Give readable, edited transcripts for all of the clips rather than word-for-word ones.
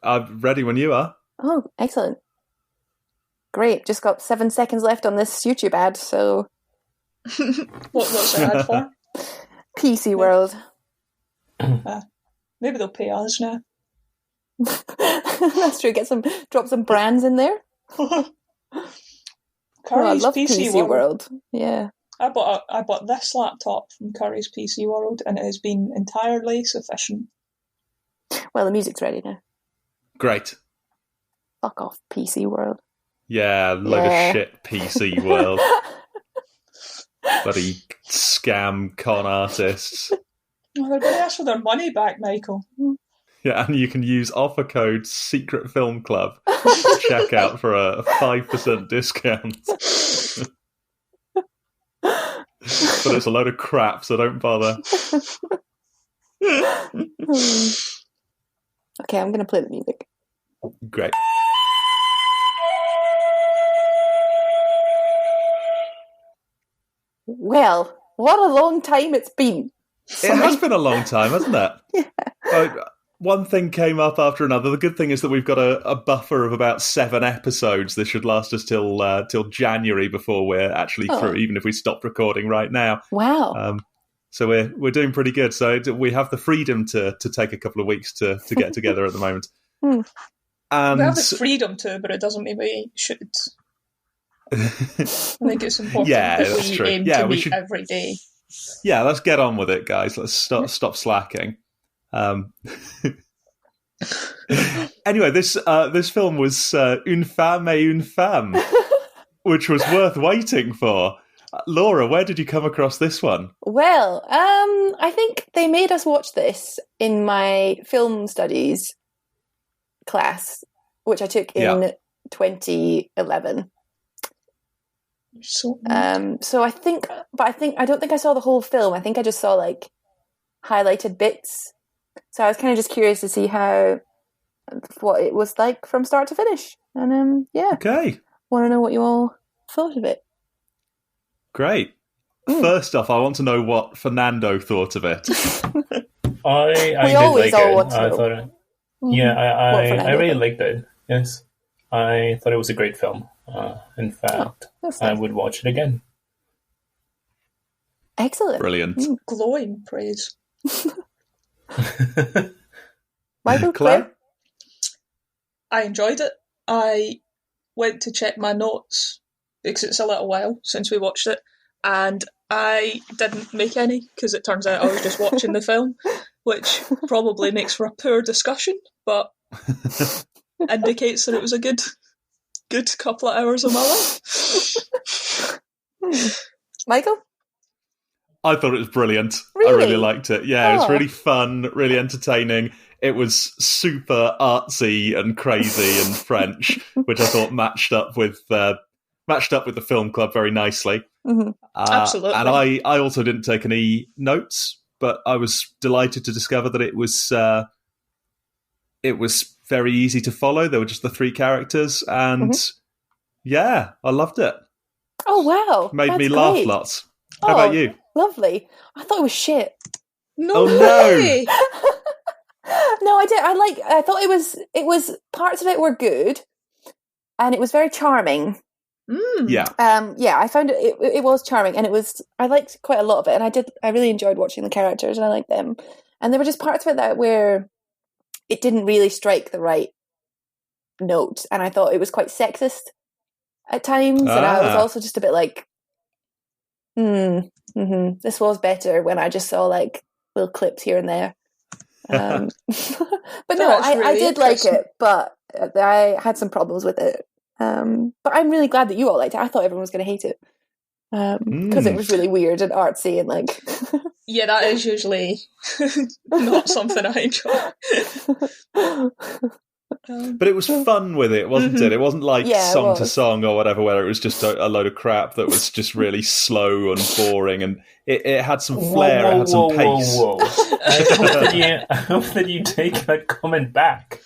I'm ready when you are. Oh, excellent. Great. Just got 7 seconds left on this YouTube ad, so... What's the ad for? PC World. Maybe they'll pay us now. That's true. Drop some brands in there. Curry's I love PC World. Yeah. I bought this laptop from Curry's PC World, and it has been entirely sufficient. Well, the music's ready now. Great. Fuck off, PC World. Yeah, load of shit, PC World. Bloody scam con artists. Well, they're going to ask for their money back, Michael. Yeah, and you can use offer code Secret Film Club to check out for a 5% discount. But it's a load of crap, so don't bother. Okay, I'm going to play the music. Great. Well, what a long time it's been. It has been a long time, hasn't it? Yeah. One thing came up after another. The good thing is that we've got a buffer of about 7 episodes. This should last us till January before we're actually through, even if we stopped recording right now. Wow. So we're doing pretty good. So we have the freedom to take a couple of weeks to get together at the moment. And we have the freedom to, but it doesn't mean we should. I think it's important that we true. aim to meet every day. Yeah, let's get on with it, guys. Let's stop slacking. Anyway, this film was Une Femme et une Femme, which was worth waiting for. Laura, where did you come across this one? Well, I think they made us watch this in my film studies class, which I took in 2011. So I don't think I saw the whole film. I think I just saw like highlighted bits. So I was kind of just curious to see what it was like from start to finish. And okay, want to know what you all thought of it. Great. First off, I want to know what Fernando thought of it. I did like it. I thought it. Yeah, I really liked it. Yes, I thought it was a great film. In fact, I would watch it again. Excellent. Brilliant. Glowing praise. Michael, Claire? I enjoyed it. I went to check my notes because it's a little while since we watched it, and I didn't make any because it turns out I was just watching the film, which probably makes for a poor discussion, but indicates that it was a good couple of hours of my life. Michael? I thought it was brilliant. Really? I really liked it. Yeah, It was really fun, really entertaining. It was super artsy and crazy and French, which I thought matched up with the film club very nicely. Mm-hmm. Absolutely. And I also didn't take any notes, but I was delighted to discover that it was very easy to follow. There were just the 3 characters, and I loved it. Oh wow! Made me laugh lots. How about you? Lovely. I thought it was shit. No way. No, I did. I thought it was parts of it were good, and it was very charming. Yeah. I found it was charming, and I liked quite a lot of it, and I really enjoyed watching the characters, and I liked them. And there were just parts of it where it didn't really strike the right note, and I thought it was quite sexist at times, and I was also just a bit like, this was better when I just saw like little clips here and there. But no, I did like it, but I had some problems with it. But I'm really glad that you all liked it. I thought everyone was going to hate it because it was really weird and artsy and like. Yeah, that is usually not something I enjoy. But it was fun with it, wasn't it? It wasn't like song to song or whatever, where it was just a load of crap that was just really slow and boring, and it had some flair, it had some pace. Whoa. I hope that you take that comment back.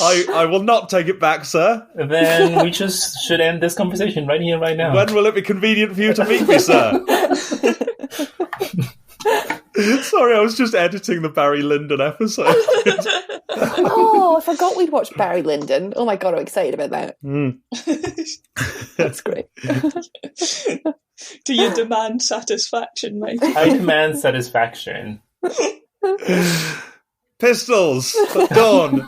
I will not take it back, sir. Then we just should end this conversation right here, right now. When will it be convenient for you to meet me, sir? Sorry, I was just editing the Barry Lyndon episode. Oh, I forgot we'd watched Barry Lyndon. Oh my god, I'm excited about that. That's great. Do you demand satisfaction, Mike? I demand satisfaction. Pistols at dawn.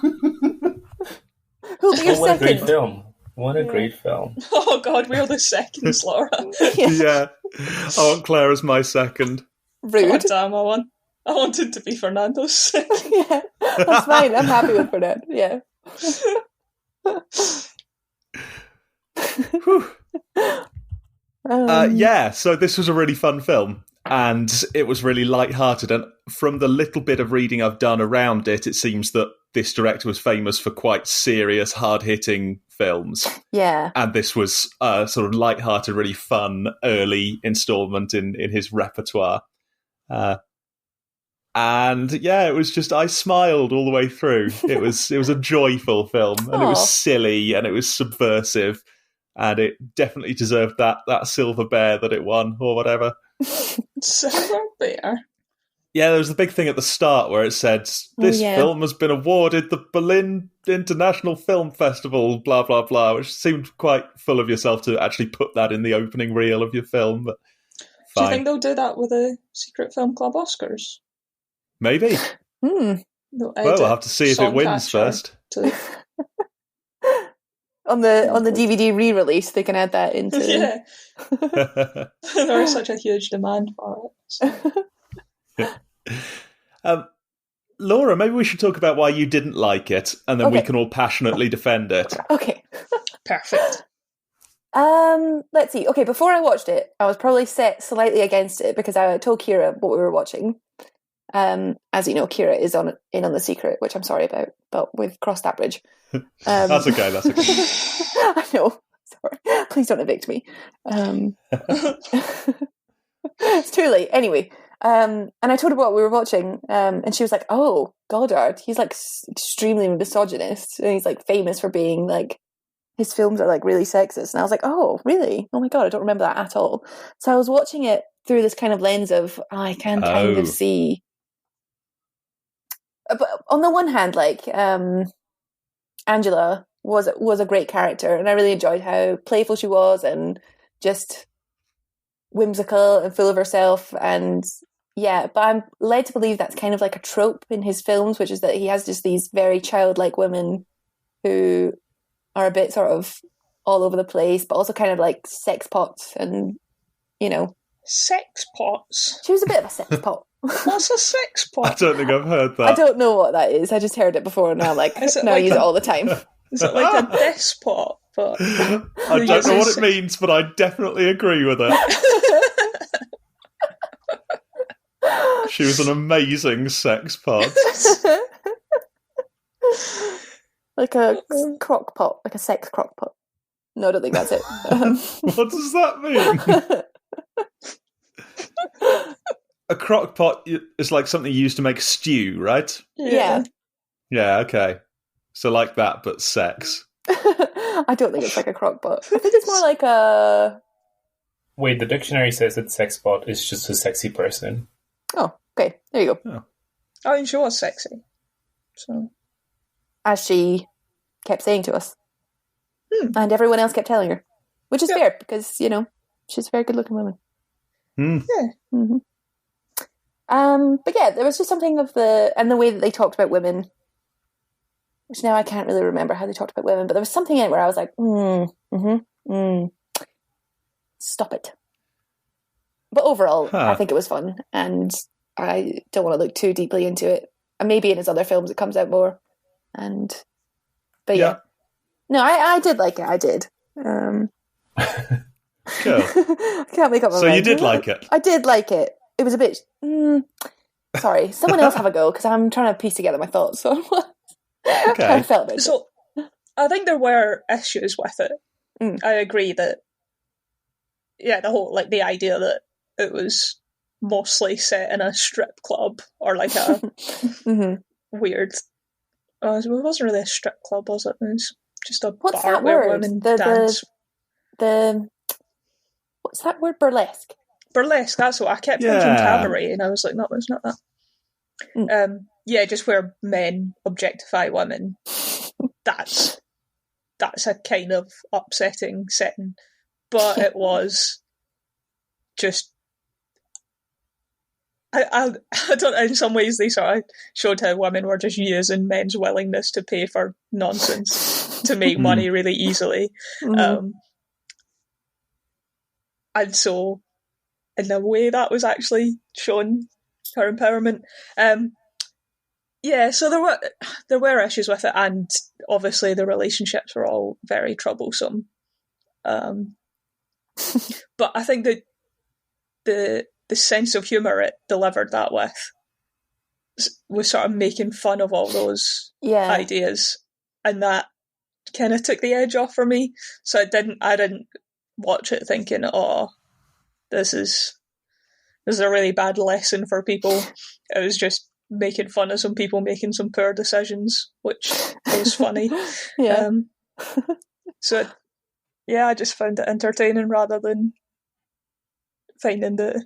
Who'll be your What a great second? film. What a great film. Oh god, we're the seconds, Laura. Yeah. I want Claire as my second. Rude. Oh, damn, I wanted to be Fernando's second. Yeah, that's fine. I'm happy with Fernando. Yeah. So this was a really fun film, and it was really light-hearted. And from the little bit of reading I've done around it, it seems that this director was famous for quite serious, hard-hitting films. Yeah. And this was a sort of light-hearted, really fun early installment in his repertoire. And yeah, it was just, I smiled all the way through. It was a joyful film, and it was silly, and it was subversive, and it definitely deserved that silver bear that it won, or whatever. Silver bear? Yeah, there was the big thing at the start where it said, this film has been awarded the Berlin International Film Festival, blah, blah, blah, which seemed quite full of yourself to actually put that in the opening reel of your film. But do you think they'll do that with the Secret Film Club Oscars? Maybe. Well, we'll have to see if it wins first. On the DVD re-release, they can add that into. Yeah. There is such a huge demand for it. Laura, maybe we should talk about why you didn't like it, and then we can all passionately defend it. Okay. Perfect. Let's see. Okay, before I watched it, I was probably set slightly against it because I told Kira what we were watching. As you know, Kira is in on The Secret, which I'm sorry about, but we've crossed that bridge. That's okay. I know. Sorry. Please don't evict me. It's too late. Anyway, and I told her what we were watching, and she was like, "Oh, Goddard, he's like extremely misogynist, and he's like famous for being like his films are like really sexist." And I was like, "Oh, really? Oh my god, I don't remember that at all." So I was watching it through this kind of lens of I can kind of see. But on the one hand, like Angela was a great character, and I really enjoyed how playful she was and just whimsical and full of herself. And yeah, but I'm led to believe that's kind of like a trope in his films, which is that he has just these very childlike women who are a bit sort of all over the place, but also kind of like sex pots, and you know. Sex pots? She was a bit of a sex pot. What's a sex pot? I don't think I've heard that. I don't know what that is. I just heard it before, and now I'm like, I use it all the time. Is it like a despot? But I don't know what it means, but I definitely agree with it. She was an amazing sex pot. Like a crock pot, like a sex crock pot. No, I don't think that's it. What does that mean? A crock pot is like something you use to make stew, right? Yeah. Yeah, okay. So like that, but sex. I don't think it's like a crock pot. I think it's more like a... Wait, the dictionary says that sex pot is just a sexy person. Oh, okay. There you go. Oh. I mean, she was sexy. So, as she kept saying to us. And everyone else kept telling her. Which is fair, because, you know, she's a very good-looking woman. Yeah. Mm-hmm. But yeah, there was just something of the way that they talked about women, which now I can't really remember how they talked about women, but there was something in it where I was like, stop it. But overall, I think it was fun, and I don't want to look too deeply into it. And maybe in his other films it comes out more. But yeah. No, I did like it. I did. Cool. I can't make up my mind. So you did like it? I did like it. It was a bit... sorry, someone else have a go, because I'm trying to piece together my thoughts. So okay. I felt about so I think there were issues with it. I agree that, the whole, like, the idea that it was mostly set in a strip club, or like a weird... it wasn't really a strip club, was it? It was just a What's bar that where word? women dance. What's that word? Burlesque. burlesque. That's what I kept thinking. Cabaret, and I was like, no, it's not that. Just where men objectify women. That's a kind of upsetting setting, but it was just. I don't. In some ways, they sort of showed how women were just using men's willingness to pay for nonsense to make money really easily, and so in a way that was actually showing her empowerment. So there were issues with it, and obviously the relationships were all very troublesome. But I think that the sense of humour it delivered that with was sort of making fun of all those ideas, and that kind of took the edge off for me. So I didn't watch it thinking, oh, this is a really bad lesson for people. It was just making fun of some people making some poor decisions, which was funny. I just found it entertaining rather than finding the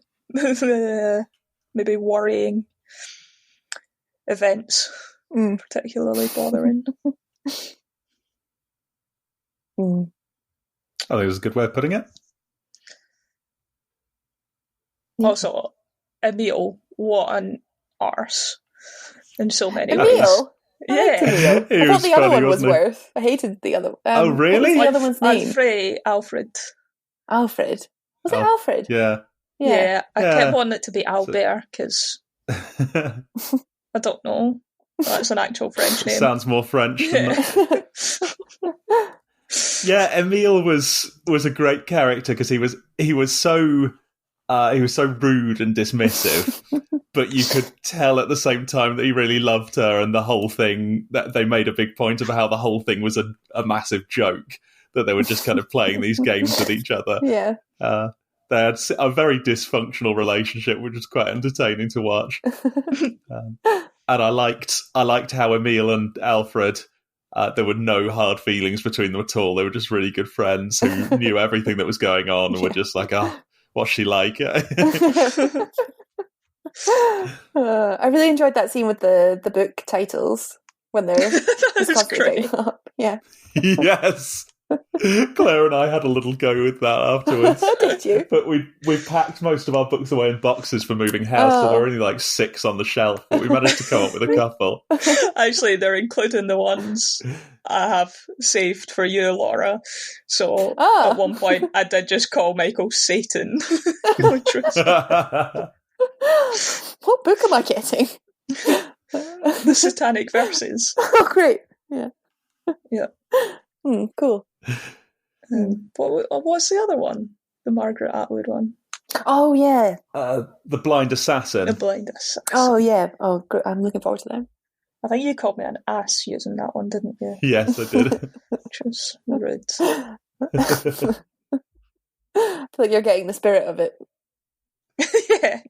maybe worrying events particularly bothering. I think it was a good way of putting it. Also, Emile, what an arse in so many Emile? ways. I thought the other one was worse. I hated the other one. Oh, really? What was the other one's name? Alfred. Alfred. Was it Alfred? Yeah. I kept wanting it to be Albert because I don't know. That's an actual French name. Sounds more French than that. Yeah, Emile was a great character because he was so rude and dismissive, but you could tell at the same time that he really loved her, and the whole thing, that they made a big point of how the whole thing was a massive joke, that they were just kind of playing these games with each other. Yeah. They had a very dysfunctional relationship, which was quite entertaining to watch. And I liked how Emile and Alfred, there were no hard feelings between them at all. They were just really good friends who knew everything that was going on and were just like, oh, what's she like? I really enjoyed that scene with the book titles when they're great. Up. Yeah. Yes. Claire and I had a little go with that afterwards. Did you? But we packed most of our books away in boxes for moving house, so there were only like 6 on the shelf, but we managed to come up with a couple. Actually, they're including the ones I have saved for you, Laura. So at one point, I did just call Michael Satan. Which was... What book am I getting? The Satanic Verses. Oh, great. Yeah. Yeah. Cool. What's the other one? The Margaret Atwood one. Oh, yeah. The Blind Assassin. The Blind Assassin. Oh, yeah. Oh, good. I'm looking forward to them. I think you called me an ass using that one, didn't you? Yes, I did. Which was rude. I feel like you're getting the spirit of it. Yeah.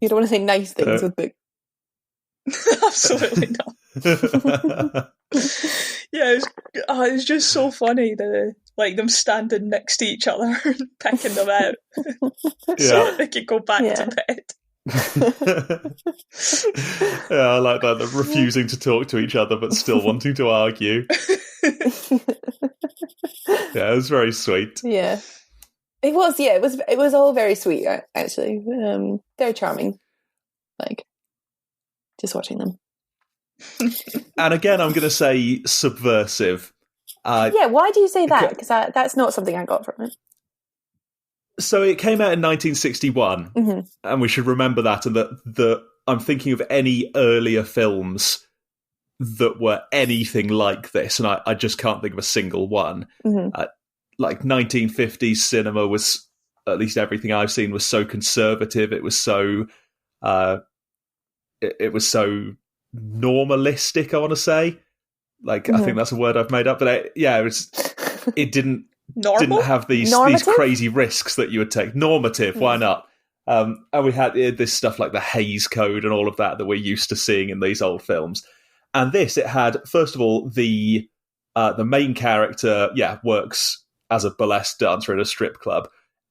You don't want to say nice things with books. Absolutely not. Yeah, it's just so funny, them standing next to each other and picking them out so that they could go back to bed. Yeah, I like that. They're refusing to talk to each other but still wanting to argue. Yeah, it was very sweet. Yeah. It was, yeah, it was all very sweet, actually. Very charming. Like, just watching them. And again, I'm going to say subversive. Yeah, why do you say that? Because that's not something I got from it. So it came out in 1961, and we should remember that. And that I'm thinking of any earlier films that were anything like this, and I just can't think of a single one. Like 1950s cinema was, at least everything I've seen, was so conservative. It was so normalistic, I want to say. Like, I think that's a word I've made up, but it didn't have these crazy risks that you would take. Normative, why not? And we had this stuff like the Hays Code and all of that we're used to seeing in these old films. And this, it had, first of all, the main character, works as a burlesque dancer in a strip club.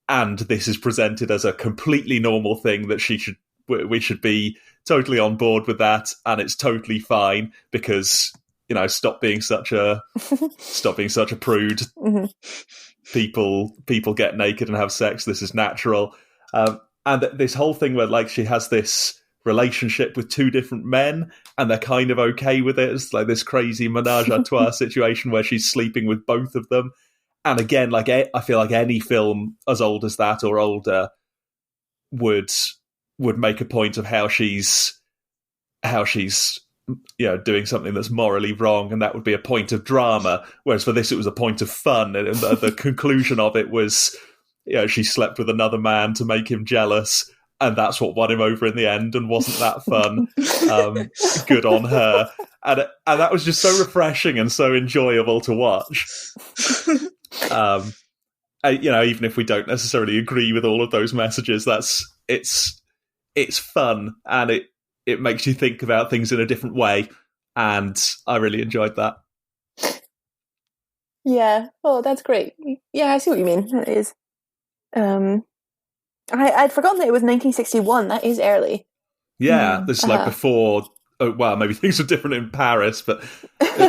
and this is presented as a completely normal thing that we should be totally on board with that, and it's totally fine because, you know, stop being such a prude. Mm-hmm. People get naked and have sex. This is natural. And this whole thing where, like, she has this relationship with two different men and they're kind of okay with it. It's like this crazy menage a trois situation where she's sleeping with both of them. And again, like, I feel like any film as old as that or older would make a point of how she's you know, doing something that's morally wrong, and that would be a point of drama. Whereas for this, it was a point of fun, and the conclusion of it was, you know, she slept with another man to make him jealous, and that's what won him over in the end. And wasn't that fun? Good on her. And that was just so refreshing and so enjoyable to watch. You know, even if we don't necessarily agree with all of those messages, it's fun, and it makes you think about things in a different way, and I really enjoyed that. Yeah, well, that's great. Yeah, I see what you mean. It is. I'd forgotten that it was 1961. That is early. Yeah, this is like before. Oh, well, maybe things were different in Paris, but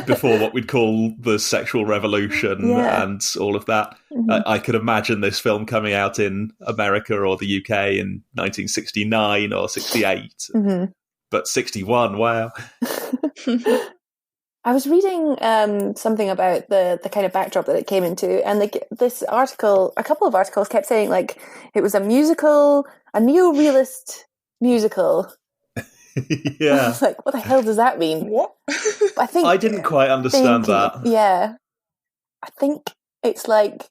before what we'd call the sexual revolution and all of that. Mm-hmm. I could imagine this film coming out in America or the UK in 1969 or 68. Mm-hmm. But 61, wow. I was reading something about the kind of backdrop that it came into, and this article, a couple of articles kept saying, like, it was a musical, a neo-realist musical. Yeah. I was like, what the hell does that mean? What? I didn't quite understand that. Yeah. I think it's like,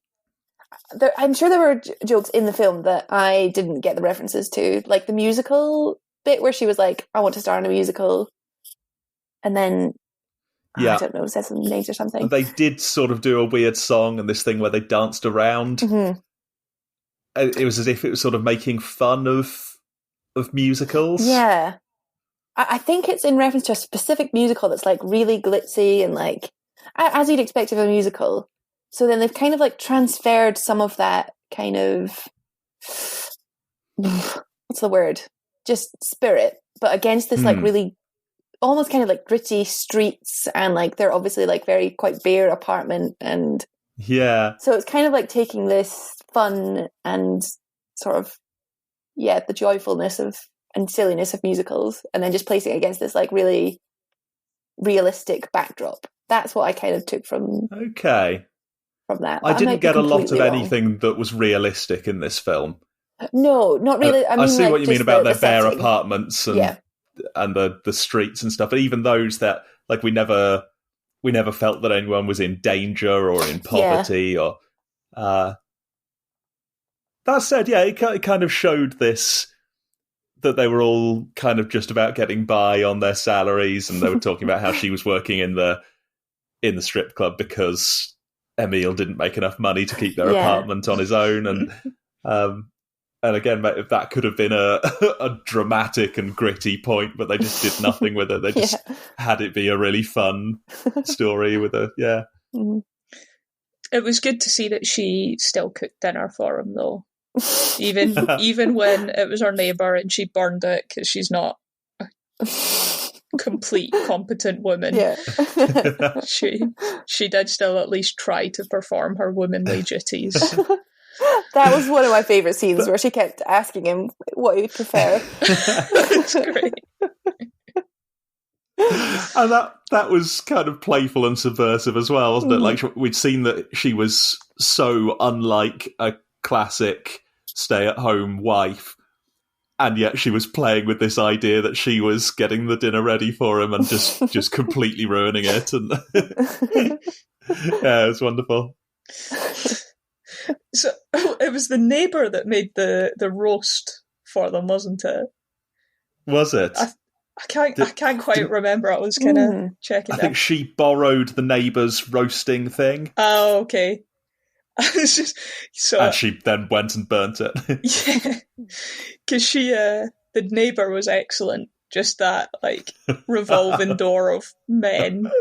I'm sure there were jokes in the film that I didn't get the references to, like the musical bit where she was like, I want to star in a musical, and then I don't know, said some names or something. They did sort of do a weird song and this thing where they danced around. Mm-hmm. It was as if it was sort of making fun of musicals. Yeah. I think it's in reference to a specific musical that's like really glitzy and like as you'd expect of a musical. So then they've kind of like transferred some of that kind of what's the word? Just spirit, but against this like really almost kind of like gritty streets, and like they're obviously like very quite bare apartment, and so it's kind of like taking this fun and sort of the joyfulness of and silliness of musicals, and then just placing it against this like really realistic backdrop. That's what I kind of took from that. I didn't get a lot of anything that was realistic in this film. No, not really. I mean, see like, what you mean about their bare setting. apartments and the streets and stuff. But even those that, like, we never felt that anyone was in danger or in poverty or. That said, it kind of showed this, that they were all kind of just about getting by on their salaries, and they were talking about how she was working in the strip club because Emile didn't make enough money to keep their apartment on his own, and again, that could have been a dramatic and gritty point, but they just did nothing with it. They just had it be a really fun story with Mm-hmm. It was good to see that she still cooked dinner for him, though. Even when it was her neighbour and she burned it because she's not a complete competent woman. Yeah. she did still at least try to perform her womanly duties. That was one of my favourite scenes where she kept asking him what he would prefer. It's great. And that was kind of playful and subversive as well, wasn't it? Like, we'd seen that she was so unlike a classic stay-at-home wife, and yet she was playing with this idea that she was getting the dinner ready for him and just completely ruining it. And it was wonderful. So it was the neighbour that made the roast for them, wasn't it? Was it? I can't quite remember. I was kind of checking. I think she borrowed the neighbour's roasting thing. Oh, okay. And she then went and burnt it. Yeah, because the neighbour was excellent. Just that, like, revolving door of men. All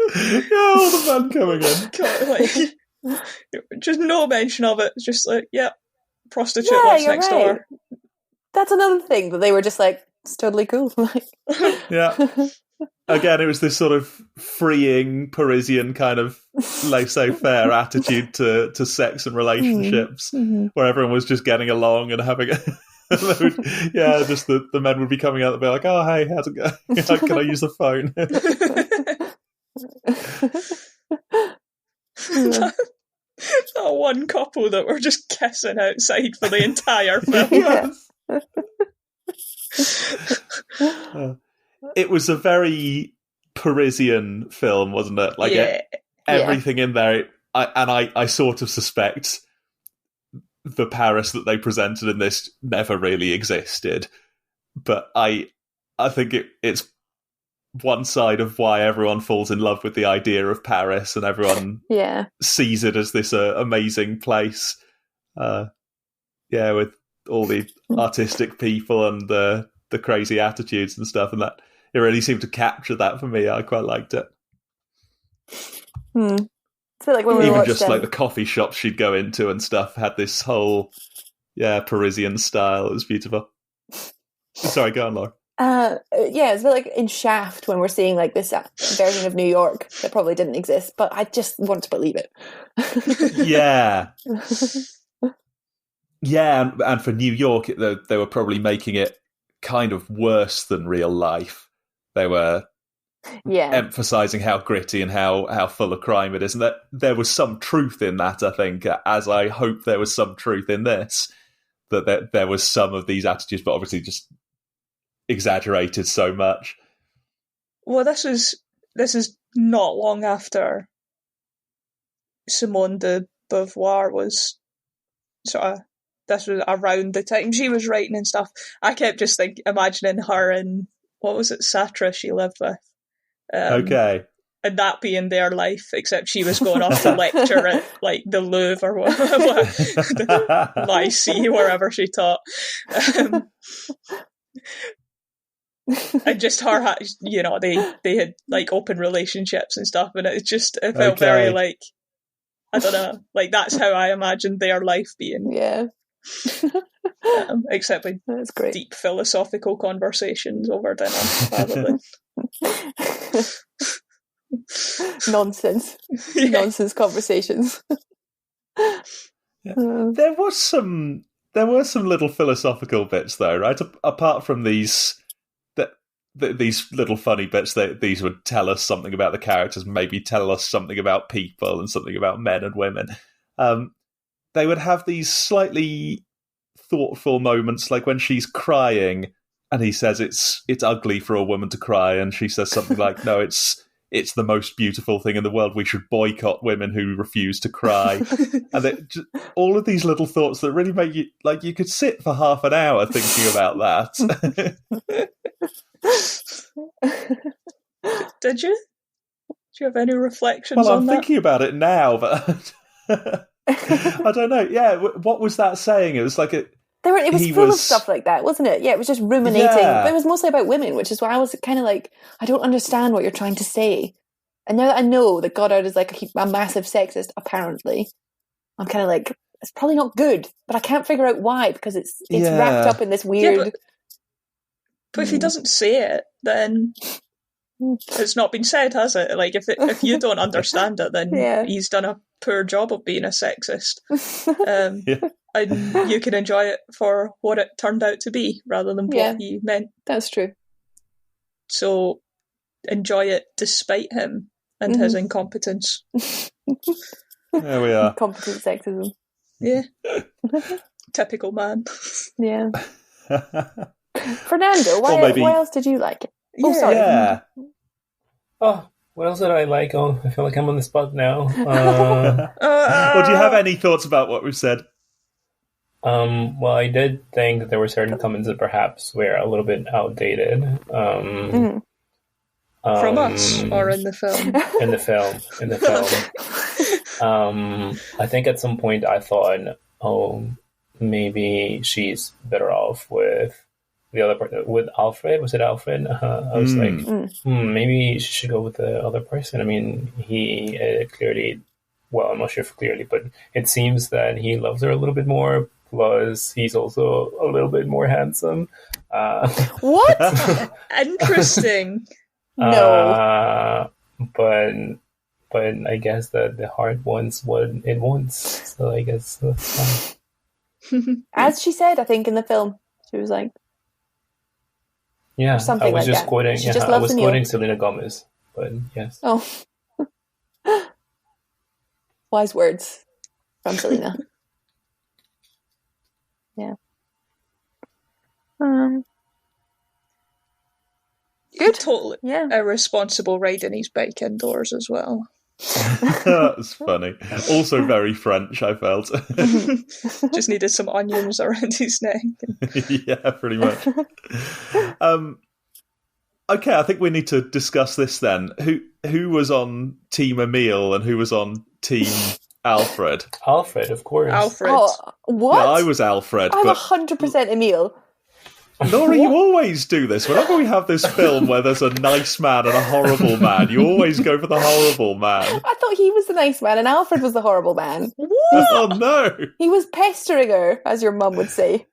the men coming in. Like, just no mention of it. It's just like, prostitute lives next door. That's another thing that they were just like, it's totally cool. Yeah. Again, it was this sort of freeing Parisian kind of laissez-faire attitude to sex and relationships, where everyone was just getting along and having just the men would be coming out and be like, oh, hey, how's it go? Can I use the phone? That one couple that were just kissing outside for the entire film. It was a very Parisian film, wasn't it? Like everything in there. I sort of suspect the Paris that they presented in this never really existed, but I think it's one side of why everyone falls in love with the idea of Paris, and everyone sees it as this amazing place. With all the artistic people and the crazy attitudes and stuff, and that it really seemed to capture that for me. I quite liked it. It's like when we even just like the coffee shops she'd go into and stuff had this whole Parisian style. It was beautiful. Sorry, go on, Laura. It's a bit like in Shaft when we're seeing like this version of New York that probably didn't exist, but I just want to believe it. And for New York, they were probably making it kind of worse than real life. They were emphasizing how gritty and how full of crime it is, and that there was some truth in that, I think, as I hope there was some truth in this, that there was some of these attitudes, but obviously just exaggerated so much. Well, this is not long after Simone de Beauvoir was this was around the time she was writing and stuff. I kept just imagining her in, what was it, Sartre she lived with. Okay. And that being their life, except she was going off to lecture at like the Louvre or whatever, the Lycée, wherever she taught. And just her, they had like open relationships and stuff, and it felt very like, I don't know, like that's how I imagined their life being. Yeah. Except with that's great. Deep philosophical conversations over dinner, probably. Nonsense conversations. There were some little philosophical bits though, right? Apart from these little funny bits, that these would tell us something about the characters, maybe tell us something about people and something about men and women. They would have these slightly thoughtful moments, like when she's crying and he says it's ugly for a woman to cry, and she says something like, no, it's the most beautiful thing in the world. We should boycott women who refuse to cry. And all of these little thoughts that really make you, like, you could sit for half an hour thinking about that. Did you? Do you have any reflections on that? Well, I'm thinking about it now, but I don't know. Yeah, what was that saying? It was like it was full of stuff like that, wasn't it? Yeah, it was just ruminating. Yeah. But it was mostly about women, which is why I was kind of like, I don't understand what you're trying to say. And now that I know that Goddard is like a massive sexist, apparently, I'm kind of like, it's probably not good, but I can't figure out why, because it's wrapped up in this weird... Yeah, but if he doesn't say it, then it's not been said, has it? Like, if you don't understand it, then he's done a poor job of being a sexist. And you can enjoy it for what it turned out to be, rather than what he meant. That's true. So enjoy it despite him and his incompetence. There we are. Incompetent sexism. Yeah. Typical man. Yeah. Fernando, why else did you like it? Oh, sorry. Yeah. Oh, what else did I like? Oh, I feel like I'm on the spot now. Well, do you have any thoughts about what we've said? Well, I did think that there were certain comments that perhaps were a little bit outdated. From us or in the film? In the film. I think at some point I thought, maybe she's better off with the other person, with Alfred. Was it Alfred? I was like, maybe she should go with the other person. I mean, he clearly, well, I'm not sure if clearly, but it seems that he loves her a little bit more Plus, he's also a little bit more handsome. What? Interesting. No. But I guess that the heart wants what it wants. So I guess that's fine. As she said, I think in the film, she was like, yeah, something I was like just that. quoting. She Yeah, just I loves was the meal. quoting Selena Gomez. But yes. Oh, wise words from Selena. Yeah. Good. Totally irresponsible riding his bike indoors as well. That's funny. Also very French, I felt. Just needed some onions around his neck. Yeah, pretty much. Okay, I think we need to discuss this then. Who was on Team Emile and who was on Team Alfred? Alfred, of course. Alfred. Oh, what? Yeah, I was Alfred. I'm 100% Emile. Nora, you always do this. Whenever we have this film where there's a nice man and a horrible man, you always go for the horrible man. I thought he was the nice man and Alfred was the horrible man. What? Oh, no. He was pestering her, as your mum would say.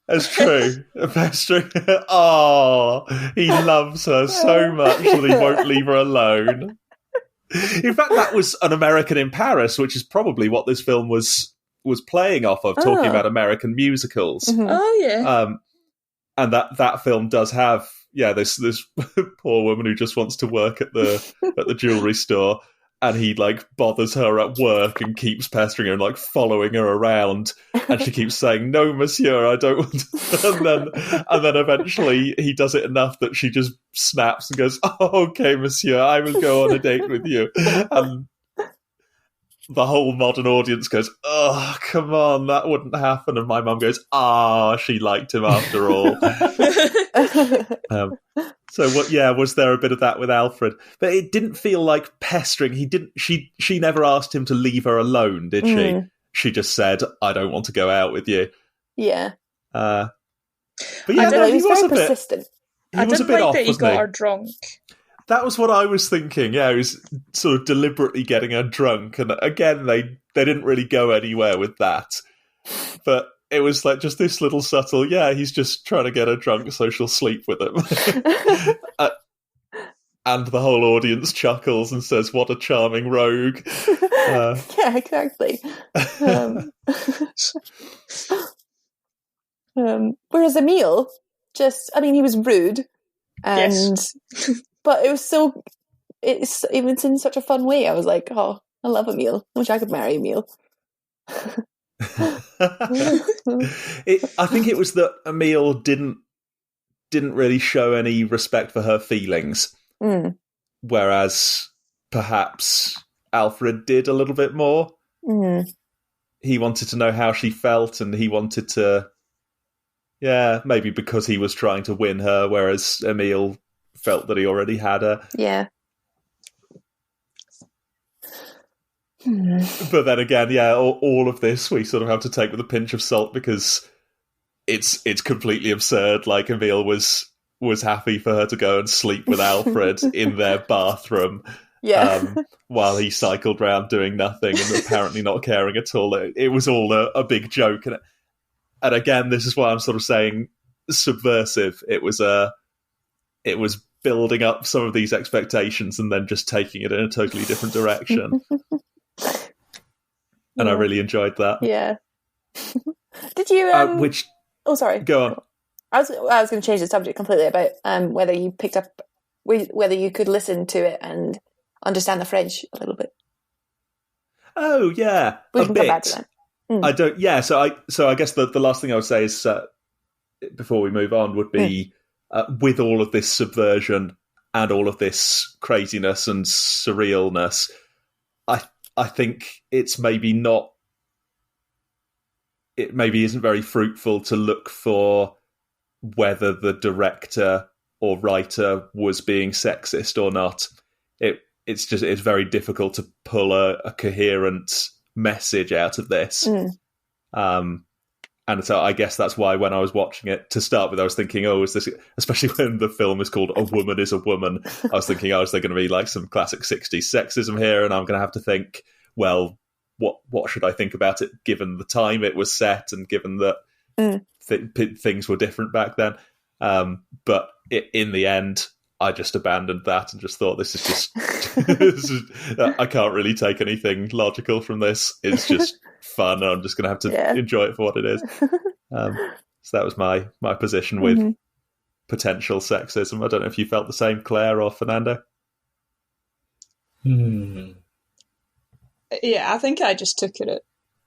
That's true. Pestering. Oh, he loves her so much that he won't leave her alone. In fact, that was An American in Paris, which is probably what this film was playing off of, talking about American musicals. Mm-hmm. Oh, yeah. And that film does have this poor woman who just wants to work at the jewelry store, and he like bothers her at work and keeps pestering her and like following her around, and she keeps saying, "No, monsieur, I don't want to." and then eventually he does it enough that she just snaps and goes, "Oh, okay, monsieur, I will go on a date with you." And the whole modern audience goes, "Oh, come on, that wouldn't happen." And my mum goes, she liked him after all. So what? Yeah, was there a bit of that with Alfred? But it didn't feel like pestering. She never asked him to leave her alone, did she? She just said, "I don't want to go out with you." Yeah. But yeah, he was very persistent. I didn't like that he got her drunk. That was what I was thinking. Yeah, he was sort of deliberately getting her drunk, and again, they didn't really go anywhere with that. But it was like just this little subtle. Yeah, he's just trying to get her drunk so she'll sleep with him. And the whole audience chuckles and says, "What a charming rogue!" Yeah, exactly. Whereas Emile, he was rude, and. Yes. But it was in such a fun way. I was like, oh, I love Emile. I wish I could marry Emile. I think it was that Emile didn't really show any respect for her feelings, whereas perhaps Alfred did a little bit more. He wanted to know how she felt, and he wanted to, maybe because he was trying to win her, whereas Emile felt that he already had her. Yeah. But then again, all of this we sort of have to take with a pinch of salt, because it's completely absurd. Like, Emile was happy for her to go and sleep with Alfred in their bathroom while he cycled around doing nothing and apparently not caring at all. It was all a big joke. And again, this is why I'm sort of saying subversive. It was building up some of these expectations and then just taking it in a totally different direction. And I really enjoyed that. Yeah. Did you? Oh, sorry. Go on. I was going to change the subject completely about whether you picked up, whether you could listen to it and understand the French a little bit. Oh yeah, we can come back to that. I don't. Yeah. So I guess the last thing I would say is before we move on would be. With all of this subversion and all of this craziness and surrealness, I think it's maybe not. It maybe isn't very fruitful to look for whether the director or writer was being sexist or not. It's very difficult to pull a coherent message out of this. And so I guess that's why when I was watching it, to start with, I was thinking, is this, especially when the film is called A Woman is a Woman, I was thinking, is there going to be like some classic 60s sexism here? And I'm going to have to think, well, what should I think about it, given the time it was set and given that things were different back then. But in the end, I just abandoned that and just thought, this is just I can't really take anything logical from this. It's just fun. I'm just going to have to enjoy it for what it is. So that was my position with potential sexism. I don't know if you felt the same, Claire or Fernando. Yeah, I think I just took it at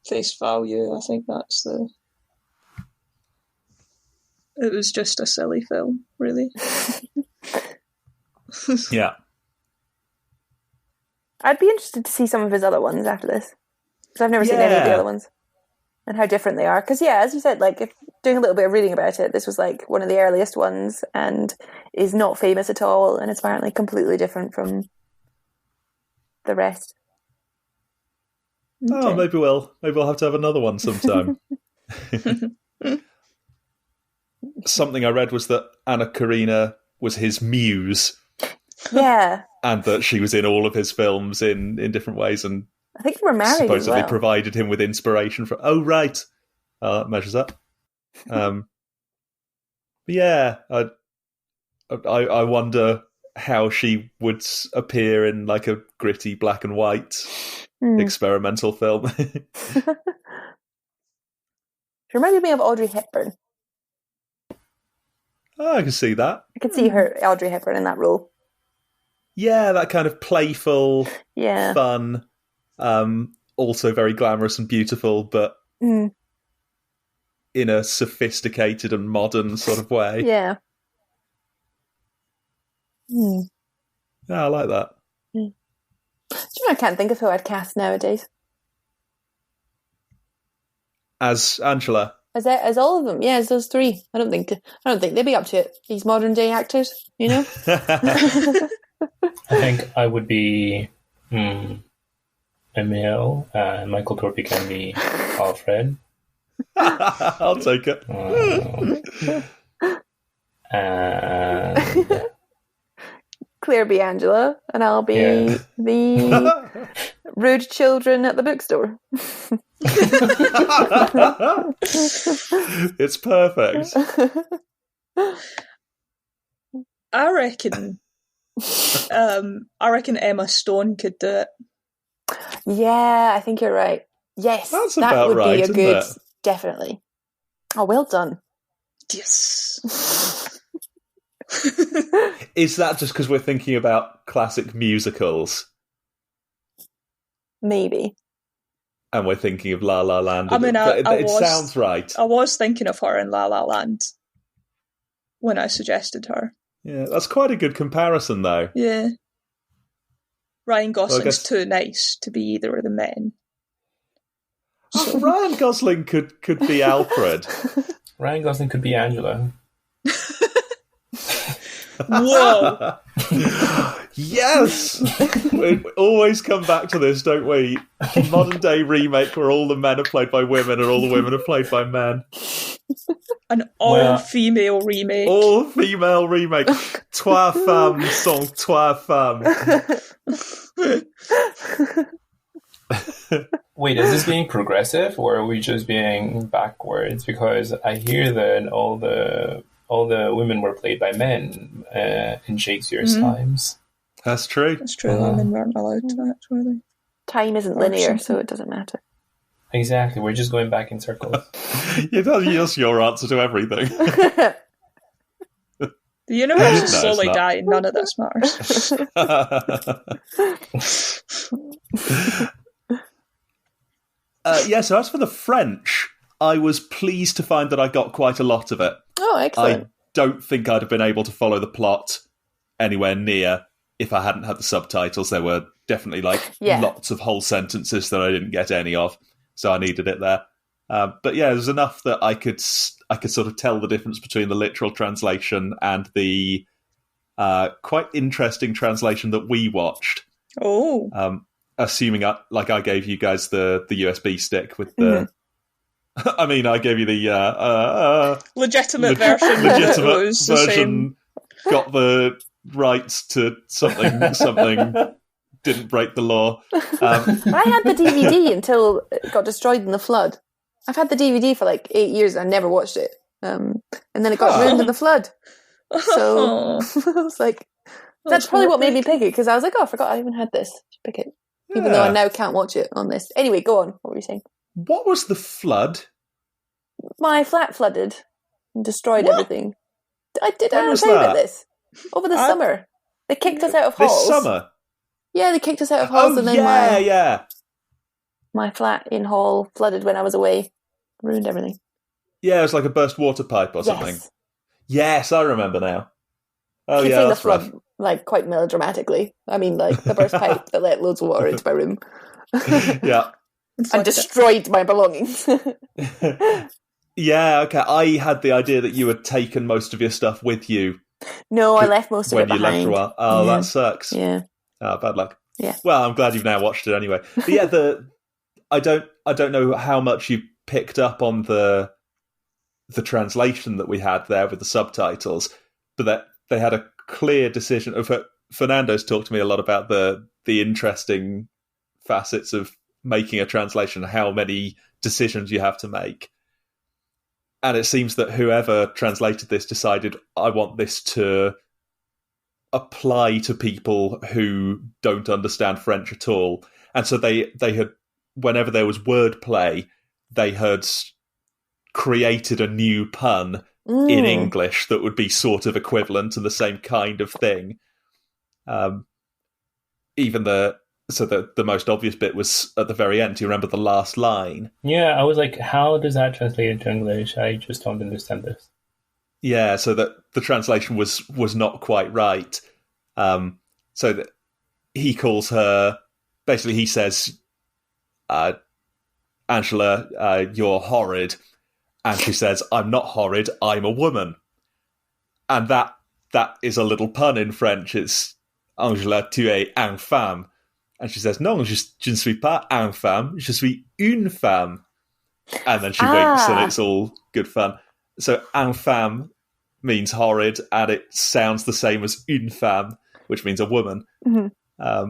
face value. I think it was just a silly film, really. Yeah. I'd be interested to see some of his other ones after this, because I've never seen any of the other ones and how different they are. Because as you said, like, if doing a little bit of reading about it, this was like one of the earliest ones and is not famous at all, and it's apparently completely different from the rest. Oh, maybe we'll have to have another one sometime. Something I read was that Anna Karina was his muse. Yeah. And that she was in all of his films in different ways, and I think they were married supposedly as well. provided him with inspiration for. Oh, right. That measures up. Yeah, I wonder how she would appear in like a gritty black and white experimental film. She reminded me of Audrey Hepburn. Oh, I can see that. I could see Audrey Hepburn in that role. Yeah, that kind of playful, fun, also very glamorous and beautiful, but in a sophisticated and modern sort of way. Yeah. Yeah, I like that. Do you know, I can't think of who I'd cast nowadays. As Angela? As all of them, as those three. I don't think they'd be up to it. These modern day actors, you know. I think I would be Emil, and Michael Torpey can be Alfred. I'll take it. And Claire be Angela, and I'll be the rude children at the bookstore. It's perfect. I reckon Emma Stone could do it. Yeah, I think you're right. Yes, that's that about would right, be a good, it? Definitely. Oh, well done. Yes. Is that just because we're thinking about classic musicals? Maybe. And we're thinking of La La Land. I mean, it sounds right. I was thinking of her in La La Land when I suggested her. Yeah, that's quite a good comparison, though. Yeah. Ryan Gosling's too nice to be either of the men. So. Ryan Gosling could be Alfred. Ryan Gosling could be Angela. Whoa! Yes! We always come back to this, don't we? Modern day remake where all the men are played by women and all the women are played by men. An all-female remake. All-female remake. Trois femmes sont trois femmes. Wait, is this being progressive or are we just being backwards? Because I hear that all the women were played by men in Shakespeare's times. That's true. That's true. Women weren't allowed to act, were they? Time isn't linear, so it doesn't matter. Exactly. We're just going back in circles. That's your answer to everything. The universe is slowly dying. None of this matters. So as for the French, I was pleased to find that I got quite a lot of it. Oh, excellent. I don't think I'd have been able to follow the plot anywhere near if I hadn't had the subtitles. There were definitely lots of whole sentences that I didn't get any of, so I needed it there. But yeah, there's enough that I could sort of tell the difference between the literal translation and the quite interesting translation that we watched. Oh. Assuming I gave you guys the USB stick with the... I mean, I gave you the... legitimate version. Legitimate version got the rights to something didn't break the law. I had the DVD until it got destroyed in the flood. I've had the DVD for like 8 years and I never watched it. And then it got ruined in the flood. So I was like, that's probably what made me pick it, because I was like, oh, I forgot I even had this. Pick it. Yeah. Even though I now can't watch it on this. Anyway, go on. What were you saying? What was the flood? My flat flooded and destroyed everything. I tell you about this. Over the summer. They kicked us out of halls. This summer? Yeah, they kicked us out of halls, and then my flat in Hall flooded when I was away. Ruined everything. Yeah, it was like a burst water pipe or something. Yes, I remember now. Oh, I yeah, saying that's the flood, like, quite melodramatically. I mean, like, the burst pipe that let loads of water into my room. Yeah. And destroyed my belongings. Yeah, okay. I had the idea that you had taken most of your stuff with you. No, I left most of it behind. When you left for a while. Oh, yeah. That sucks. Yeah. Oh, bad luck. Yeah. Well, I'm glad you've now watched it anyway. But yeah, I don't know how much you picked up on the translation that we had there with the subtitles, but that they had a clear decision. Fernando's talked to me a lot about the interesting facets of making a translation, how many decisions you have to make. And it seems that whoever translated this decided, I want this to apply to people who don't understand French at all. And so they had, whenever there was wordplay, they had created a new pun in English that would be sort of equivalent to the same kind of thing. Even the most obvious bit was at the very end. Do you remember the last line? Yeah, I was like, how does that translate into English? I just don't understand this. Yeah, so that the translation was not quite right. So that he calls her, basically he says, Angela, you're horrid. And she says, I'm not horrid, I'm a woman. And that is a little pun in French. It's Angela, tu es une femme. And she says, non, je ne suis pas une femme, je suis une femme. And then she winks and it's all good fun. So une femme means horrid, and it sounds the same as une femme, which means a woman. Mm-hmm.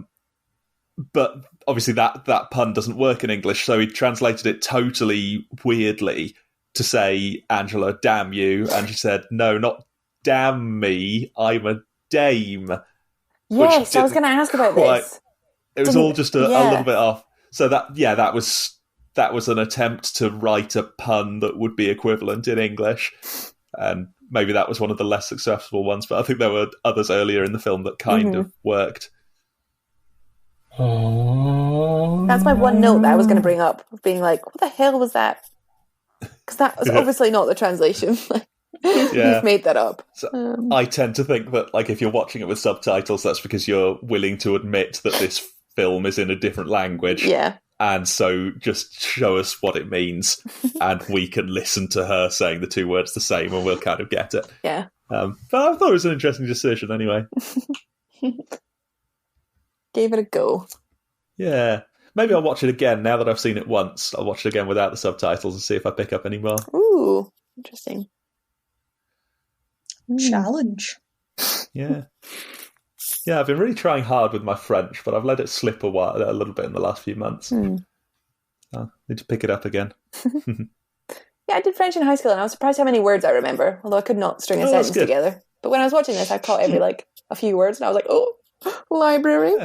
But obviously that pun doesn't work in English, so he translated it totally weirdly to say, Angela, damn you. And she said, no, not damn me, I'm a dame. Yes, I was going to ask about this. It was all just a little bit off. So that was an attempt to write a pun that would be equivalent in English. And maybe that was one of the less successful ones, but I think there were others earlier in the film that kind of worked. That's my one note that I was going to bring up, of being like, what the hell was that? Because that was obviously not the translation. You've made that up. So I tend to think that, like, if you're watching it with subtitles, that's because you're willing to admit that this film is in a different language. Yeah. And so just show us what it means, and we can listen to her saying the two words the same, and we'll kind of get it. Yeah. But I thought it was an interesting decision anyway. Gave it a go. Yeah. Maybe I'll watch it again now that I've seen it once. I'll watch it again without the subtitles and see if I pick up any more. Ooh, interesting. Challenge. Yeah. Yeah, I've been really trying hard with my French, but I've let it slip a little bit in the last few months. I need to pick it up again. Yeah, I did French in high school, and I was surprised how many words I remember, although I could not string a sentence together. But when I was watching this, I caught a few words, and I was like, oh, library.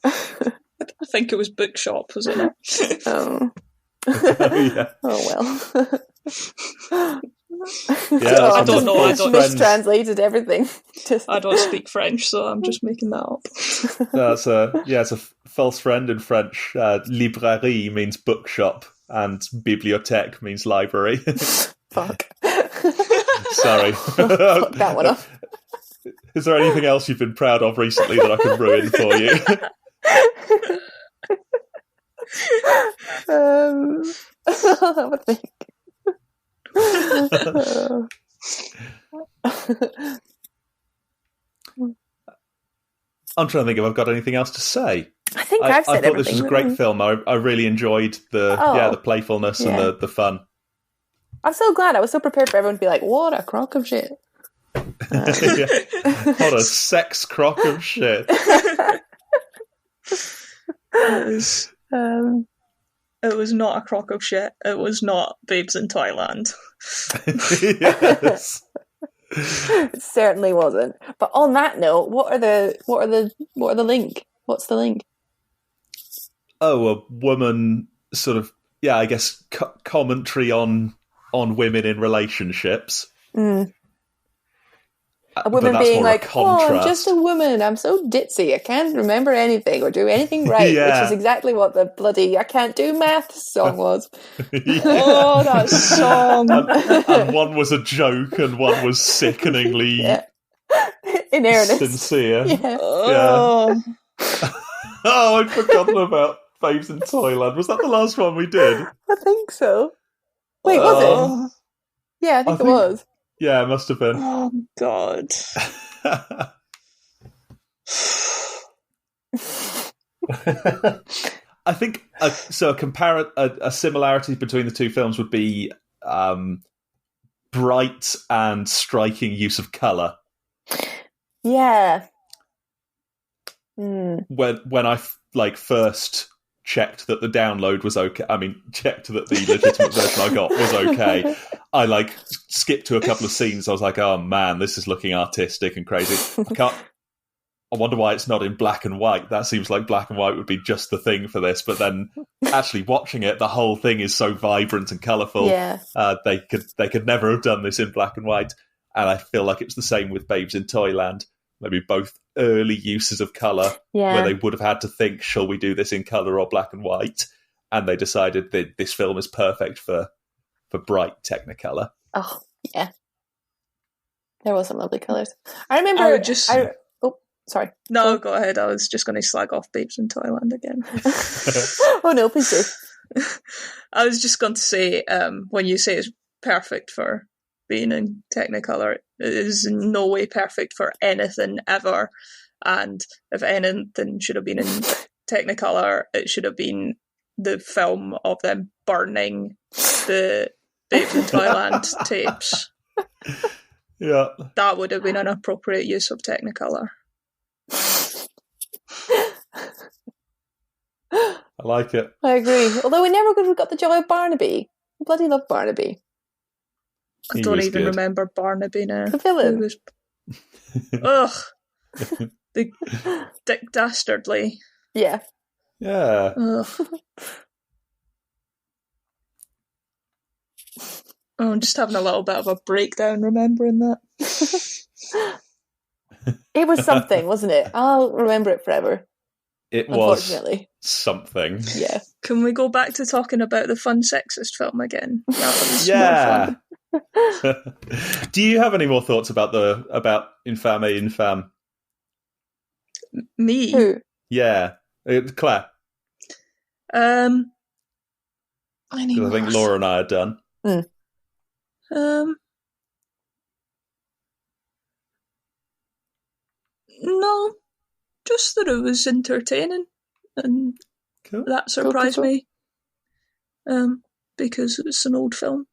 I think it was bookshop, was it not? Oh. Yeah. Oh, well. Yeah, I don't know. I don't mistranslated everything. I don't speak French, so I'm just making that up. It's a false friend in French. Librairie means bookshop, and bibliothèque means library. Fuck. Sorry. Fuck that one up. Is there anything else you've been proud of recently that I can ruin for you? I'll have a think. I'm trying to think if I've got anything else to say. I think I've said everything. I thought this was a great film. I really enjoyed the playfulness and the fun. I'm so glad. I was so prepared for everyone to be like, what a crock of shit. What a sex crock of shit. It was not a crock of shit. It was not Babes in Toyland. Yes. It certainly wasn't. But on that note, what are the link? What's the link? Oh, a woman sort of, I guess commentary on women in relationships. Mm. A woman being like, I'm just a woman, I'm so ditzy, I can't remember anything or do anything right, which is exactly what the bloody I can't do math song was. Oh, that song. And one was a joke and one was sickeningly in earnest. Sincere. Yeah. Oh. I'd forgotten about Babes in Toyland. Was that the last one we did? I think so. Wait, was it? Yeah, I think it was. Yeah, it must have been. Oh, God. I think a similarity between the two films would be bright and striking use of colour. Yeah. When I first checked that the download was okay. I mean, checked that the legitimate version I got was okay. I skipped to a couple of scenes. I was like, oh man, this is looking artistic and crazy. I wonder why it's not in black and white. That seems like black and white would be just the thing for this. But then actually watching it, the whole thing is so vibrant and colourful. Yeah. They could never have done this in black and white. And I feel like it's the same with Babes in Toyland. Maybe both early uses of colour where they would have had to think, shall we do this in colour or black and white? And they decided that this film is perfect for bright Technicolor. Oh, yeah. There was some lovely colours. I remember... sorry. No, go ahead. I was just going to slag off Babes in Toyland again. Oh, no, please do. I was just going to say, when you say it's perfect for being in Technicolor, it is in no way perfect for anything ever. And if anything should have been in Technicolor, it should have been the film of them burning the Babes in Toyland tapes. Yeah. That would have been an appropriate use of Technicolor. I like it. I agree. Although we never got the joy of Barnaby. I bloody love Barnaby. I don't even remember Barnaby now. The villain. Ugh. The Dick Dastardly. Yeah. Yeah. Ugh. Oh, I'm just having a little bit of a breakdown remembering that. It was something, wasn't it? I'll remember it forever. It was something. Yeah. Can we go back to talking about the fun sexist film again? That was more fun. Do you have any more thoughts about Femme? Me? Who? Yeah, Claire. I think Laura and I are done. No, just that it was entertaining, and that surprised me. Because it's an old film.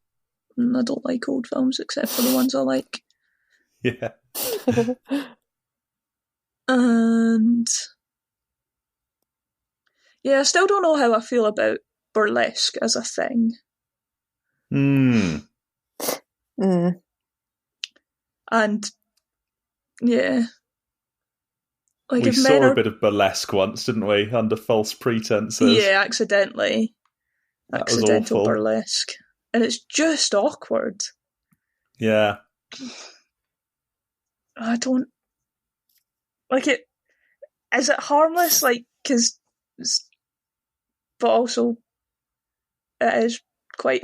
And I don't like old films except for the ones I like. Yeah. And I still don't know how I feel about burlesque as a thing. Mm. And we saw a bit of burlesque once, didn't we? Under false pretenses. Yeah, accidentally. Accidental burlesque. And it's just awkward. Yeah. I don't... Like it... Is it harmless? Like, because... But also... It is quite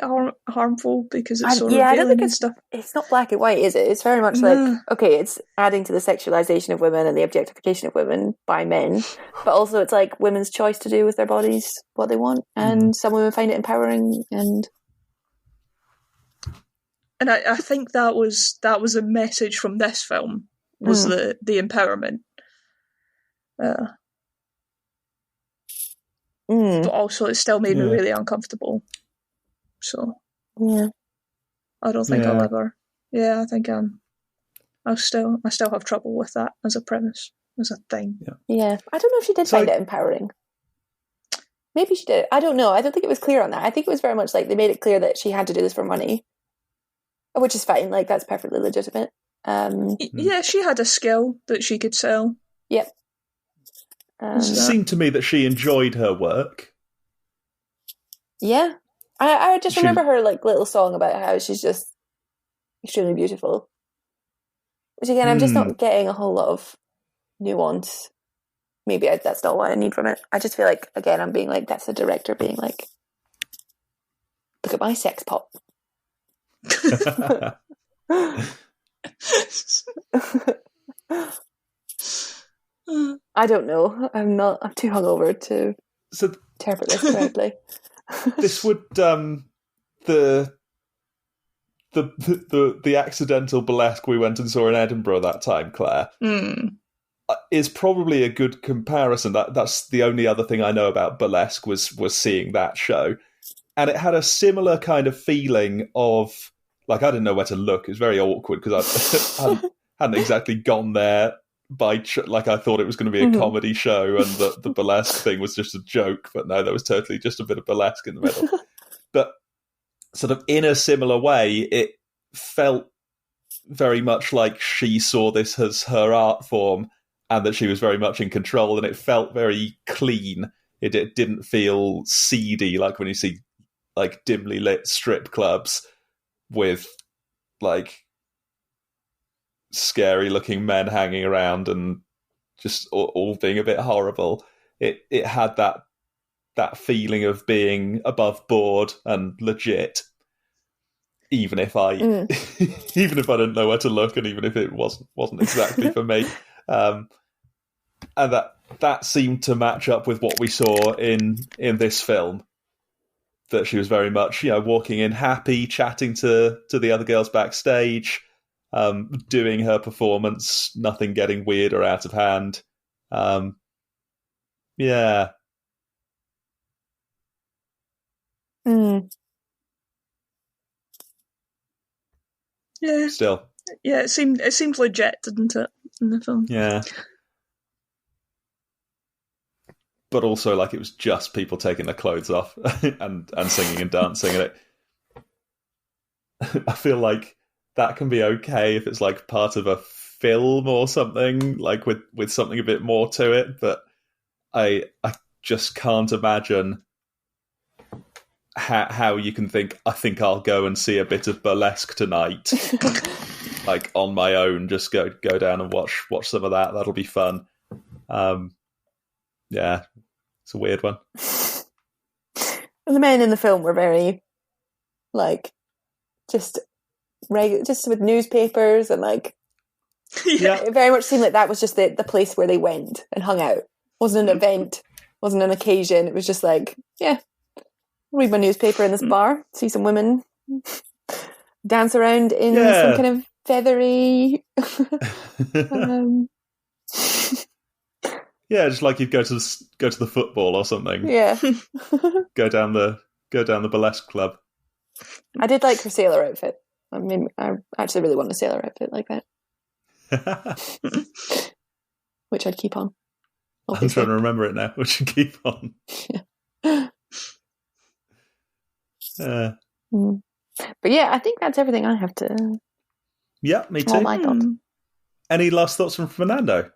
harmful because it's sort of revealing and stuff. It's not black and white, is it? It's very much like, okay, it's adding to the sexualization of women and the objectification of women by men, but also it's like women's choice to do with their bodies what they want, and some women find it empowering, and I think that was a message from this film, was the empowerment. But also it still made me really uncomfortable. So, yeah, I don't think I'll ever. Yeah, I think I'm I still have trouble with that as a premise, as a thing. Yeah. I don't know if she did find it empowering. Maybe she did. I don't know. I don't think it was clear on that. I think it was very much like they made it clear that she had to do this for money, which is fine. Like, that's perfectly legitimate. Yeah, she had a skill that she could sell. Yep. It seemed to me that she enjoyed her work. Yeah. I just remember her like little song about how she's just extremely beautiful. Which again, I'm just not getting a whole lot of nuance. Maybe that's not what I need from it. I just feel like, again, I'm being like, that's the director being like, look at my sex pop. I don't know. I'm too hungover to interpret this correctly. This would the accidental burlesque we went and saw in Edinburgh that time, Claire, is probably a good comparison. That's the only other thing I know about burlesque was seeing that show, and it had a similar kind of feeling of like, I didn't know where to look. It was very awkward because I hadn't exactly gone there like I thought it was going to be a comedy show, and the burlesque thing was just a joke. But no, there was totally just a bit of burlesque in the middle. But sort of in a similar way, it felt very much like she saw this as her art form, and that she was very much in control, and it felt very clean. It didn't feel seedy, like when you see like dimly lit strip clubs with like scary looking men hanging around and just all being a bit horrible. It had that feeling of being above board and legit, even if I even if I didn't know where to look, and even if it wasn't exactly for me. And that seemed to match up with what we saw in this film. That she was very much, walking in happy, chatting to the other girls backstage, doing her performance, nothing getting weird or out of hand. Yeah. Yeah. Still. Yeah, it seemed legit, didn't it, in the film? Yeah. But also, like, it was just people taking their clothes off and singing and dancing, and I feel like that can be okay if it's like part of a film or something, like with something a bit more to it. But I just can't imagine how you can think, I think I'll go and see a bit of burlesque tonight, like on my own. Just go down and watch some of that. That'll be fun. Yeah, it's a weird one. And the men in the film were very, like, just with newspapers and like, it very much seemed like that was just the place where they went and hung out. It wasn't an event, wasn't an occasion. It was just like, read my newspaper in this bar, see some women dance around in some kind of feathery. Yeah, just like you'd go to the football or something. Yeah, go down the burlesque club. I did like her sailor outfit. I mean, I actually really want a sailor outfit like that, which I'd keep on. Obviously. I'm trying to remember it now. Which you keep on. But yeah, I think that's everything I have to. Yeah, me too. All my thoughts. Any last thoughts from Fernando?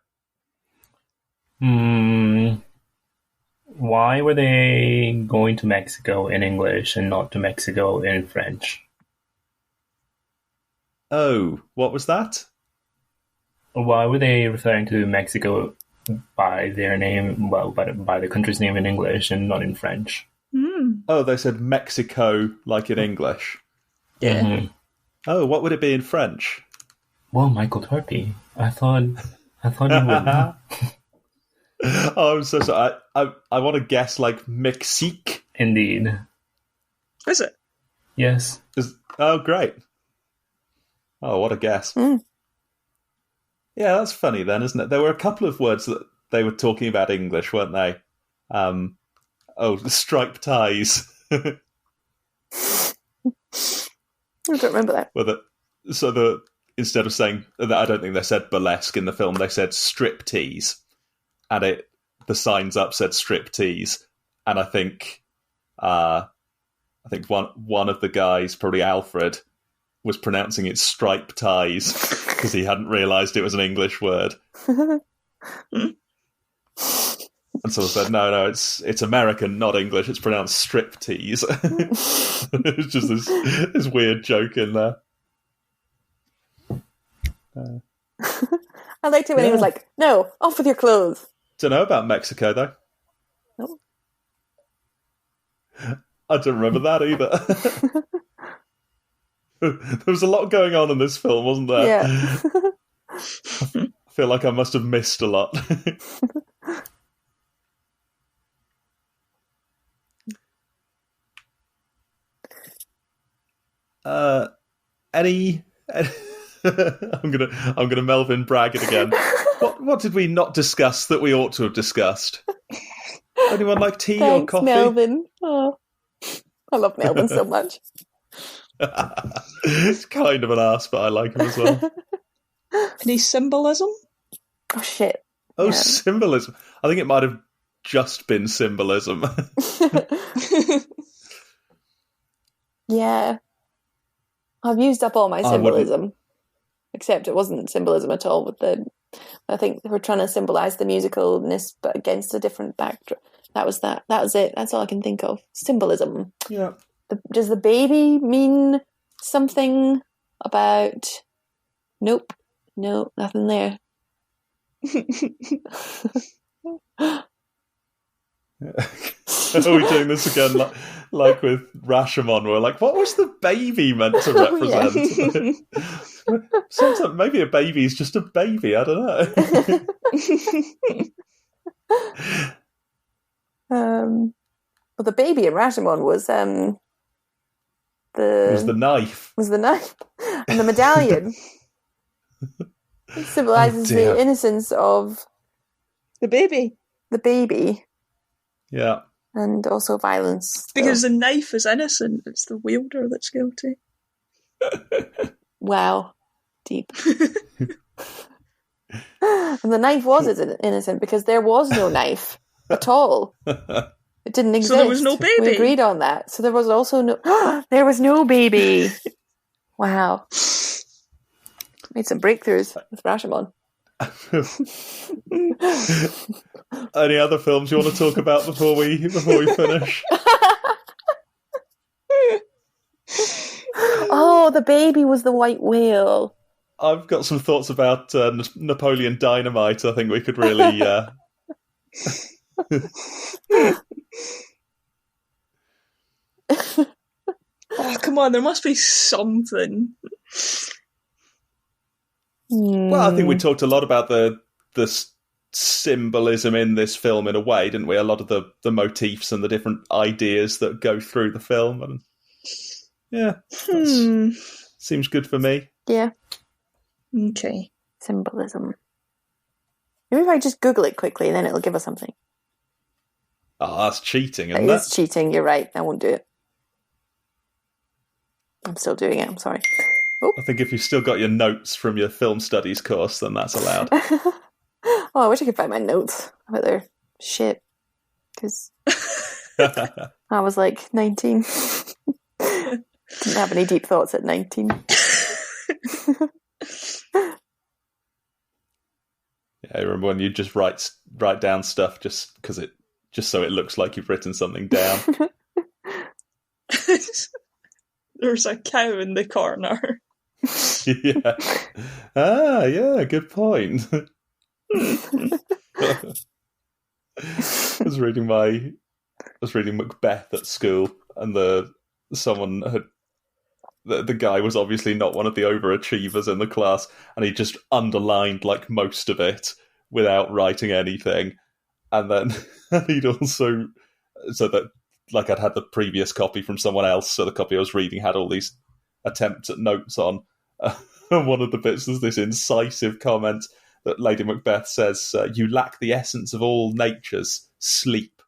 Why were they going to Mexico in English and not to Mexico in French? Oh, what was that? Why were they referring to Mexico by their name, by the country's name in English and not in French? Oh, they said Mexico like in English. Yeah. Mm-hmm. Oh, what would it be in French? Well, Michael Torpy. I thought you would know. Oh, I'm so sorry. I want to guess like Mexique. Indeed. Is it? Yes. Oh, great. Oh, what a guess. Yeah, that's funny then, isn't it? There were a couple of words that they were talking about English, weren't they? The striped ties. I don't remember that. The instead of saying, I don't think they said burlesque in the film, they said striptease. And the signs up said striptease. And I think one of the guys, probably Alfred, was pronouncing it stripe ties because he hadn't realised it was an English word. And so I said, no, it's American, not English. It's pronounced striptease. It's just this weird joke in there. I liked it when he was like, "No, off with your clothes." Don't know about Mexico though. No. I don't remember that either. There was a lot going on in this film, wasn't there? Yeah. I feel like I must have missed a lot. I'm gonna Melvin brag it again. What did we not discuss that we ought to have discussed? Anyone like tea or coffee? Melvin. Oh, I love Melvin so much. He's kind of an arse, but I like him as well. Any symbolism? Oh shit! Oh, yeah. Symbolism. I think it might have just been symbolism. Yeah, I've used up all my symbolism, except it wasn't symbolism at all. I think they were trying to symbolise the musicalness, but against a different backdrop. That was that. That was it. That's all I can think of. Symbolism. Yeah. Does the baby mean something about... Nope. No, nothing there. Are we doing this again like with Rashomon? We're like, what was the baby meant to represent? Sometimes maybe a baby is just a baby. I don't know. Well, the baby in Rashomon was the knife. Was the knife. And the medallion symbolises the innocence of the baby. The baby. Yeah. And also violence. Because the knife is innocent. It's the wielder that's guilty. Wow. Deep. And the knife was innocent because there was no knife at all. It didn't exist. So there was no baby. We agreed on that. So there was also no... There was no baby. Wow. Made some breakthroughs with Rashomon. Any other films you want to talk about before we finish? Oh, the baby was the white whale. I've got some thoughts about Napoleon Dynamite. I think we could really... Oh, come on, there must be something. Well, I think we talked a lot about the symbolism in this film in a way, didn't we? A lot of the motifs and the different ideas that go through the film. And yeah, seems good for me. Yeah. Okay. Symbolism. Maybe if I just Google it quickly, then it'll give us something. Oh, that's cheating, isn't it? It is cheating, you're right. I won't do it. I'm still doing it, I'm sorry. Oh. I think if you've still got your notes from your film studies course, then that's allowed. Oh, I wish I could find my notes. But they're shit. Because I was like 19. Didn't have any deep thoughts at 19. Yeah, I remember when you just write down stuff just so it looks like you've written something down. There's a cow in the corner. Yeah. Ah, yeah, good point. I was reading Macbeth at school, and the guy was obviously not one of the overachievers in the class, and he just underlined like most of it without writing anything. And then he'd also, so that like I'd had the previous copy from someone else, so the copy I was reading had all these attempts at notes on. And one of the bits is this incisive comment that Lady Macbeth says, "You lack the essence of all natures, sleep."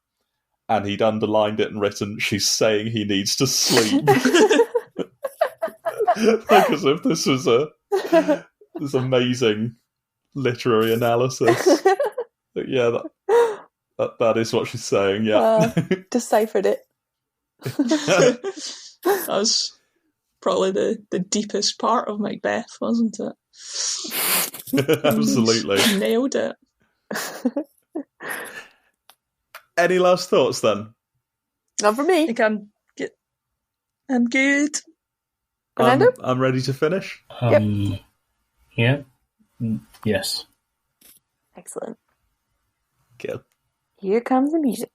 And he'd underlined it and written, "She's saying he needs to sleep." Like as if this was a This amazing literary analysis. But yeah, that is what she's saying. Yeah, deciphered it. That was probably the deepest part of Macbeth, wasn't it? Absolutely. Nailed it. Any last thoughts then? Not for me. I think I'm good. I'm ready to finish. Yep. Yeah. Yes. Excellent. Good. Here comes the music.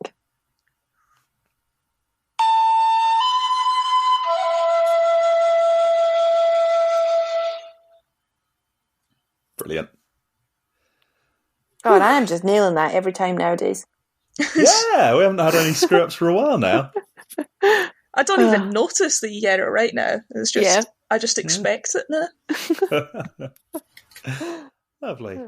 Brilliant. God, I am just nailing that every time nowadays. Yeah, we haven't had any screw-ups for a while now. I don't even notice that you get it right now. It's just I just expect it now. Lovely.